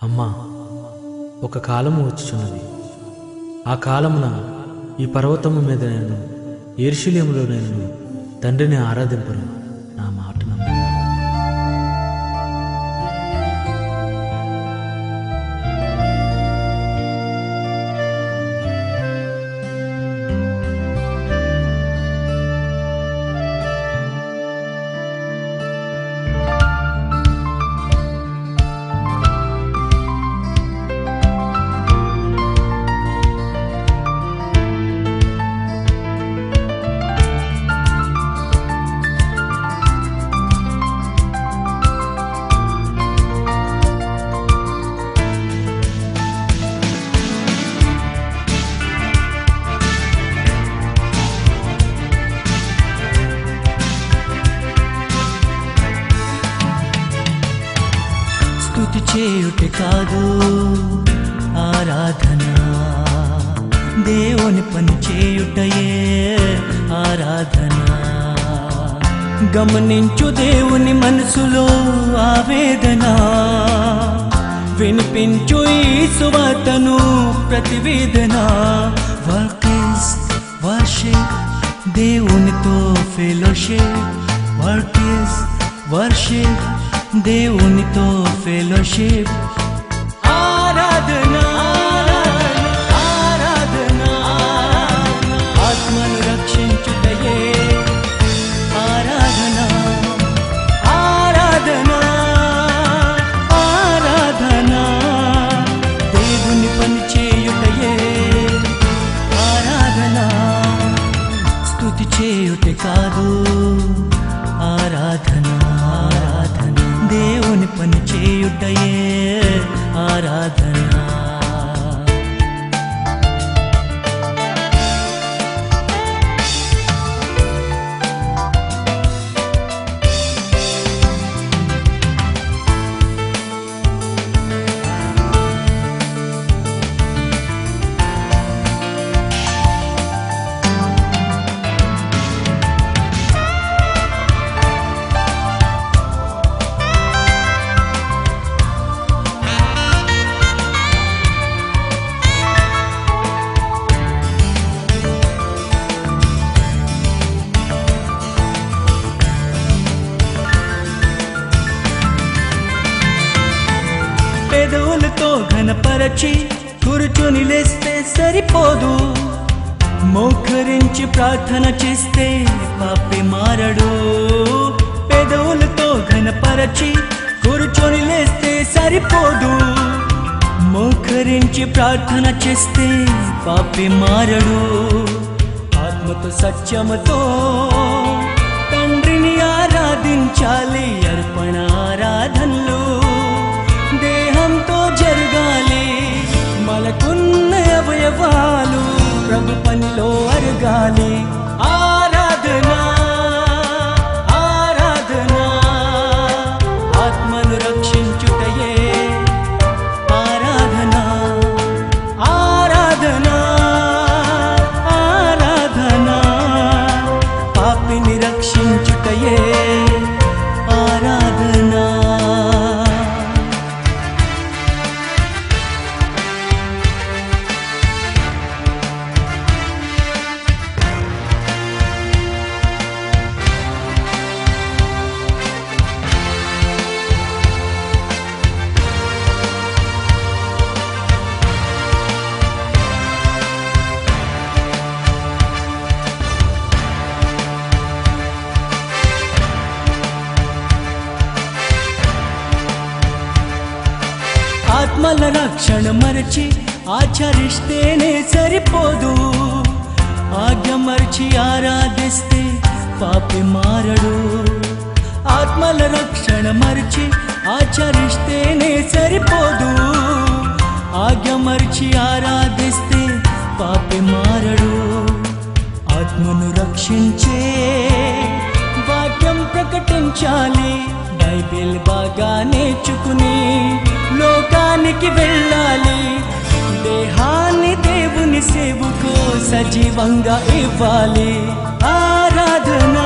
అమ్మా, ఒక కాలము వచ్చుచున్నది. ఆ కాలమున ఈ పర్వతము మీద నేను యెరూషలేములో నేను తండ్రిని ఆరాధింపను. నా మాట నమ్ము. స్తుతి చేయుట కాదు ఆరాధన, దేవుని పని చేయుటయే ఆరాధన. గమనించు దేవుని మనసులో ఆవేదన, వినిపించు ఈ సువార్తను ప్రతివేదన. వర్క్ ఇస్ వర్షిప్, దేవునితో ఫెలోషిప్. వర్క్ ఇస్ వర్షిప్, దేవునితో ఫెలోషిప్. ఆరాధన ఆరాధన, ఆత్మను రక్షించుటయే ఆరాధన. ఆరాధన ఆరాధన, దేవుని పని చేయుటయే ఆరాధన. స్తుతి చేయుట కాదు ఆరాధన, దేవుని పని చేయుటయే ఆరాధన. పెదవులతో ఘనపరచి కూర్చొని లేస్తే సరిపోదు, మోకరించి ప్రార్థన చేస్తే పాపి మారడు. పెదవులతో ఘనపరచి కూర్చొని లేస్తే సరిపోదు, మోకరించి ప్రార్థన చేస్తే పాపి మారడు. ఆత్మతో సత్యముతో తండ్రిని ఆరాధించాలి. అర్పణ ఆరాధనలు దేహంతో జరగాలి. మనకున్న అవయవాలు ప్రభు పనిలో అరగాలి. ఆరాధన ఆరాధన, ఆత్మను రక్షించుటయే ఆరాధన. ఆరాధన ఆరాధన, పాపిని రక్షించుటయే ఆరాధన. ఆత్మల రక్షణ మరచి ఆచరిస్తేనే సరిపోదు, ఆజ్ఞ మరచి ఆరాధిస్తే పాపి మారడు. ఆత్మల రక్షణ మరచి ఆచరిస్తేనే సరిపోదు, ఆజ్ఞ మరచి ఆరాధిస్తే పాపి మారడు. ఆత్మను రక్షించే వాక్యం ప్రకటించాలి. బైబిల్ బాగా నేర్చుకుని లోకానికి వెళ్ళాలి. దేహాన్ని దేవుని సేవకు సజీవంగా ఇవ్వాలి. ఆరాధన